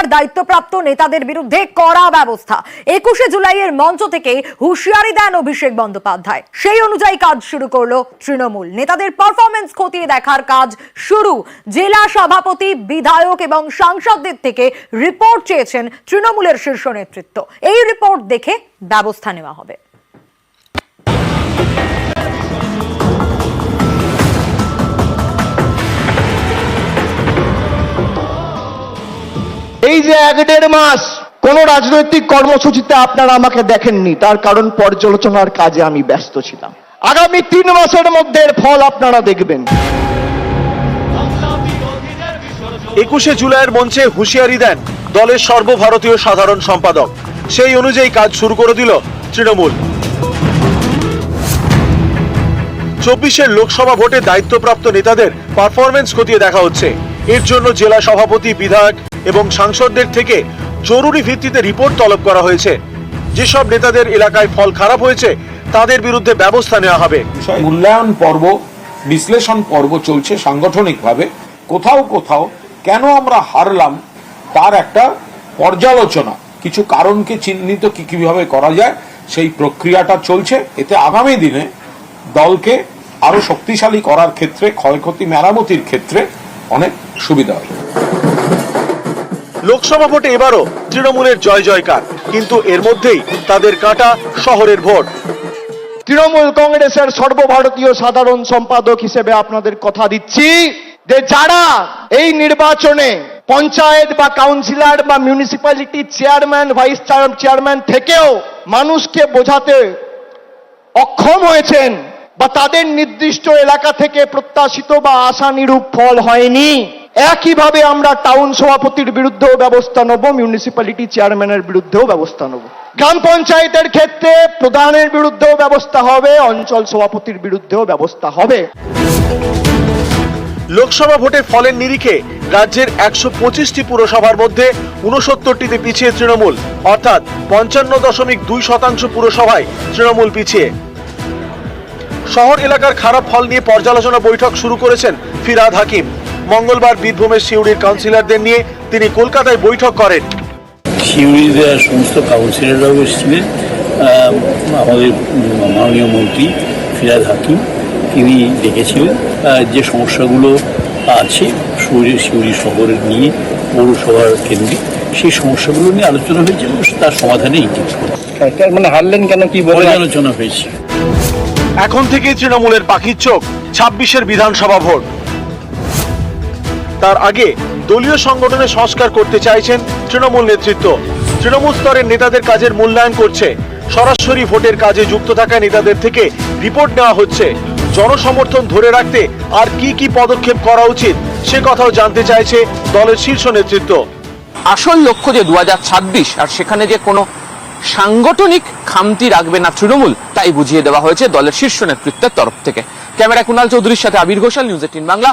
এলাকার দায়িত্বপ্রাপ্ত নেতাদের বিরুদ্ধে কড়া ব্যবস্থা। 21শে জুলাইয়ের মঞ্চ থেকে হুঁশিয়ারি দেন অভিষেক বন্দ্যোপাধ্যায়। সেই অনুযায়ী কাজ শুরু করলো তৃণমূল। নেতাদের পারফরমেন্স খতিয়ে দেখার কাজ শুরু। জেলা সভাপতি, বিধায়ক এবং সাংসদদের থেকে রিপোর্ট চেয়েছেন তৃণমূলের শীর্ষ নেতৃত্ব। এই রিপোর্ট দেখে ব্যবস্থা নেওয়া হবে। এই যে 1-1.5 মাস কোন রাজনৈতিক কর্মসূচিতে আপনারা আমাকে দেখেননি, তার কারণ পর্যালোচনার কাজে আমি ব্যস্ত ছিলাম। আগামী 3 মাসের মধ্যে এর ফল আপনারা দেখবেন। 21শে জুলাইয়ের মঞ্চে হুঁশিয়ারি দেন দলের সর্বভারতীয় সাধারণ সম্পাদক। সেই অনুযায়ী কাজ শুরু করে দিল তৃণমূল। 24-এর লোকসভা ভোটে দায়িত্বপ্রাপ্ত নেতাদের পারফরমেন্স খতিয়ে দেখা হচ্ছে। এর জন্য জেলা সভাপতি, বিধায়ক এবং সাংসদদের থেকে জরুরি ভিত্তিতে রিপোর্ট তলব করা হয়েছে। যেসব নেতাদের এলাকায় ফল খারাপ হয়েছে তাদের বিরুদ্ধে ব্যবস্থা নেওয়া হবে। মূল্যায়ন পর্ব, বিশ্লেষণ পর্ব চলছে সাংগঠনিকভাবে। কোথাও কোথাও কেন আমরা হারলাম তার একটা পর্যালোচনা, কিছু কারণকে চিহ্নিত কিভাবে করা যায় সেই প্রক্রিয়াটা চলছে। এতে আগামী দিনে দলকে আরো শক্তিশালী করার ক্ষেত্রে, ক্ষয়ক্ষতি মেরামতির ক্ষেত্রে অনেক সুবিধা হবে। লোকসভা ভোটে এবারও তৃণমূলের জয় জয়কার, কিন্তু এর মধ্যেই তাদের কাটা শহরের ভোট। তৃণমূল কংগ্রেসের সর্বভারতীয় সাধারণ সম্পাদক হিসেবে আপনাদের কথা দিচ্ছি যে যারা এই নির্বাচনে পঞ্চায়েত বা কাউন্সিলর বা মিউনিসিপ্যালিটি চেয়ারম্যান, ভাইস চেয়ারম্যান থেকেও মানুষকে বোঝাতে অক্ষম হয়েছেন বা তাদের নির্দিষ্ট এলাকা থেকে প্রত্যাশিত বা আশানুরূপ ফল হয়নি, একইভাবে আমরা টাউন সভাপতির বিরুদ্ধেও ব্যবস্থা নেব, মিউনিসিপ্যালিটি চেয়ারম্যানের বিরুদ্ধেও ব্যবস্থা নেব। গ্রাম পঞ্চায়েতের ক্ষেত্রে প্রধানের বিরুদ্ধেও ব্যবস্থা হবে, অঞ্চল সভাপতির বিরুদ্ধেও ব্যবস্থা হবে। লোকসভা ভোটে ফলের নিরিখে রাজ্যের 125টি পুরসভার মধ্যে 69টিতে পিছিয়ে তৃণমূল, অর্থাৎ 55.2% পুরসভায় তৃণমূল পিছিয়ে। শহর এলাকার খারাপ ফল নিয়ে পর্যালোচনা বৈঠক শুরু করেছেন ফিরহাদ হাকিম। মঙ্গলবার বীরভূমের সিউড়ির কাউন্সিলরদের নিয়ে তিনি কলকাতায় বৈঠক করেন। সিউড়িতে সমস্ত কাউন্সিলররাও এসেছিলেন। আমাদের মাননীয় মন্ত্রী ফিরহাদ হাকিম তিনি ডেকেছিলেন। যে সমস্যাগুলো আছে সিউড়ি শহরের নিয়ে পৌরসভার কেন্দ্রে, সেই সমস্যাগুলো নিয়ে আলোচনা হয়েছে এবং তার সমাধানে মানে হারলেন কেন, কি বলে আলোচনা হয়েছে। এখন থেকে তৃণমূলের পাখির চোখ 26-এর বিধানসভা ভোট। তার আগে দলীয় সংগঠনে সংস্কার করতে চাইছেন তৃণমূল নেতৃত্ব। তৃণমূল স্তরের নেতাদের কাজের মূল্যায়ন করছে। সরাসরি ভোটের কাজে যুক্ত থাকা নেতাদের থেকে রিপোর্ট নেওয়া হচ্ছে। জনসমর্থন ধরে রাখতে আর কি পদক্ষেপ করা উচিত সে কথাও জানতে চাইছে দলের শীর্ষ নেতৃত্ব। আসল লক্ষ্য যে 2026, আর সেখানে যে কোনো সাংগঠনিক খামতি রাখবে না তৃণমূল, তাই বুঝিয়ে দেওয়া হয়েছে দলের শীর্ষ নেতৃত্বের তরফ থেকে। ক্যামেরা কুণাল চৌধুরীর সাথে আবির ঘোষাল, নিউজ 18 বাংলা।